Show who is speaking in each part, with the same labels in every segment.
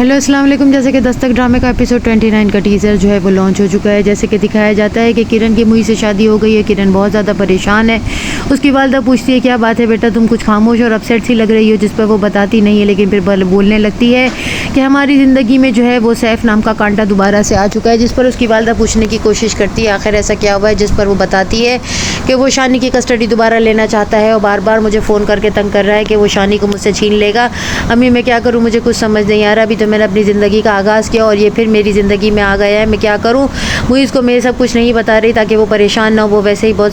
Speaker 1: Hello अस्सलाम वालेकुम। जैसे कि दस्तक ड्रामे का एपिसोड 29 का टीज़र जो है वो लॉन्च हो चुका है। जैसे कि दिखाया जाता है कि किरण की मुई से शादी हो गई है। किरण बहुत ज़्यादा परेशान है। उसकी वालदा पूछती है क्या बात है बेटा, तुम कुछ खामोश और अपसेट सी लग रही हो, जिस पर वो बताती नहीं है, लेकिन फिर बोलने लगती है कि हमारी ज़िंदगी में जो है वो सैफ नाम का कांटा दोबारा से आ चुका है। जिस पर उसकी वालदा पूछने की कोशिश करती है आखिर ऐसा क्या हुआ है, जिस पर वो बताती है कि वो शानी की कस्टडी दोबारा लेना चाहता है और बार बार मुझे फ़ोन करके तंग कर रहा है कि वो शानी को मुझसे छीन लेगा। अम्मी मैं क्या करूँ, मुझे कुछ समझ नहीं आ रहा। अभी तो मैंने अपनी ज़िंदगी का आगाज़ किया और ये फिर मेरी ज़िंदगी में आ गया है, मैं क्या करूँ। मुईज़ को मैं सब कुछ नहीं बता रही ताकि वो परेशान ना हो। वो वैसे ही बहुत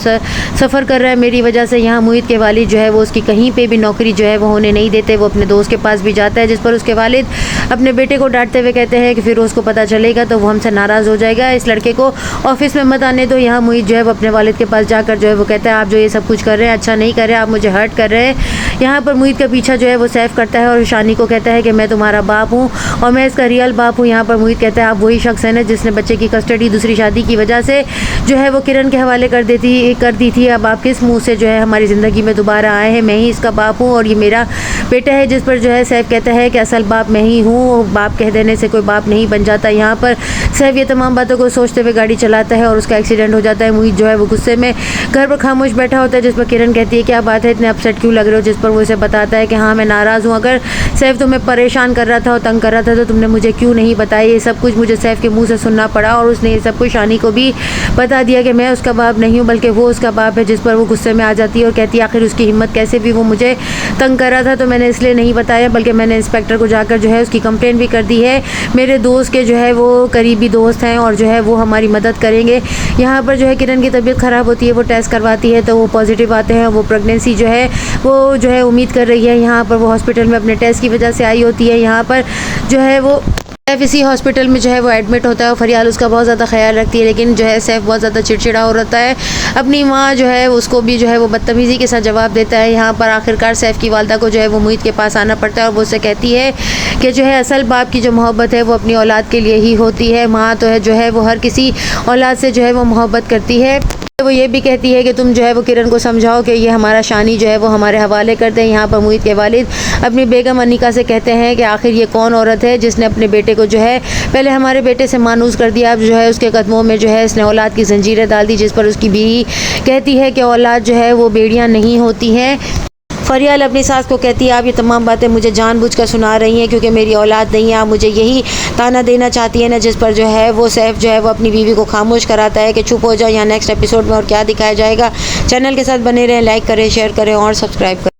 Speaker 1: सफ़र कर रहा है मेरी वजह से। यहाँ मुईद के वालिद जो है वो उसकी कहीं पे भी नौकरी जो है वो होने नहीं देते। वो अपने दोस्त के पास भी जाता है, जिस पर उसके वालिद अपने बेटे को डांटते हुए कहते हैं कि फिर उसको पता चलेगा तो वो हमसे नाराज़ हो जाएगा, इस लड़के को ऑफिस में मत आने दो। यहाँ मुईद जो है वो अपने वालिद के पास जाकर जो है वो कहता है आप जो ये सब कुछ कर रहे हैं अच्छा नहीं कर रहे, आप मुझे हर्ट कर रहे हैं। यहाँ पर मुईद का पीछा जो है वो सैफ करता है और शानी को कहता है कि मैं तुम्हारा बाप हूँ और मैं इसका रियल बाप हूँ। यहाँ पर मुईद कहता है आप वही शख्स है ना जिसने बच्चे की कस्टडी दूसरी शादी की वजह से जो है वो किरण के हवाले कर दी थी। अब आप किस मुंह से जो है हमारी ज़िंदगी में दोबारा आए हैं, मैं ही इसका बाप हूँ और ये मेरा बेटा है। जिस पर जो है सैफ कहता है कि असल बाप मैं ही हूँ, बाप कह देने से कोई बाप नहीं बन जाता। यहाँ पर सैफ ये तमाम बातों को सोचते हुए गाड़ी चलाता है और उसका एक्सीडेंट हो जाता है। मुईद जो है वो गुस्से में घर पर खामोश बैठा होता है, जिस पर किरण कहती है क्या बात है, इतने अपसेट क्यों लग रहे हो। जिस पर वो इसे बताता है कि हाँ मैं नाराज़ हूँ, अगर सैफ तुम्हें परेशान कर रहा था और तंग कर रहा था तो तुमने मुझे क्यों नहीं बताया। ये सब कुछ मुझे सैफ के मुंह से सुनना पड़ा और उसने ये सब कुछ शानी को भी बता दिया कि मैं उसका बाप नहीं हूँ बल्कि वो उसका बाप है। जिस पर वो गुस्से में आ जाती है और कहती है आखिर उसकी हिम्मत कैसे भी, वो मुझे तंग कर रहा था तो मैंने इसलिए नहीं बताया, बल्कि मैंने इंस्पेक्टर को जाकर जो है उसकी कंप्लेंट भी कर दी है। मेरे दोस्त के जो है वो करीबी दोस्त हैं और जो है वो हमारी मदद करेंगे। यहाँ पर जो है किरण की तबीयत ख़राब होती है, वो टेस्ट करवाती है तो वो पॉजिटिव आते हैं। वो प्रेगनेंसी जो है वो जो है उम्मीद कर रही है। यहाँ पर वो हॉस्पिटल में अपने टेस्ट की वजह से आई होती है। यहाँ पर जो है वो सैफ इसी हॉस्पिटल में जो है वो एडमिट होता है और फरियाल उसका बहुत ज़्यादा ख्याल रखती है, लेकिन जो है सैफ बहुत ज़्यादा चिड़चिड़ा हो रहता है। अपनी माँ जो है उसको भी जो है वो बदतमीज़ी के साथ जवाब देता है। यहाँ पर आखिरकार सैफ की वालदा को जो है वो मुईद के पास आना पड़ता है और वो उससे कहती है कि जो है असल बाप की जो मोहब्बत है वो अपनी औलाद के लिए ही होती है। माँ तो है जो है वो हर किसी औलाद से जो है वो मोहब्बत करती है। वो ये भी कहती है कि तुम जो है वो किरण को समझाओ कि ये हमारा शानी जो है वो हमारे हवाले करते हैं। यहाँ पर मुईद के वालिद अपनी बेगम अनिका से कहते हैं कि आखिर ये कौन औरत है जिसने अपने बेटे को जो है पहले हमारे बेटे से मानूस कर दिया, अब जो है उसके कदमों में जो है इसने औलाद की जंजीरें डाल दी। जिस पर उसकी बीवी कहती है कि औलाद जो है वो बेड़ियाँ नहीं होती हैं। फरियाल अपनी सास को कहती है आप ये तमाम बातें मुझे जानबूझकर सुना रही हैं क्योंकि मेरी औलाद नहीं है, आप मुझे यही ताना देना चाहती है ना। जिस पर जो है वो सैफ जो है वो अपनी बीवी को खामोश कराता है कि चुप हो जाओ। यहाँ नेक्स्ट एपिसोड में और क्या दिखाया जाएगा। चैनल के साथ बने रहें, लाइक करें, शेयर करें और सब्सक्राइब करें।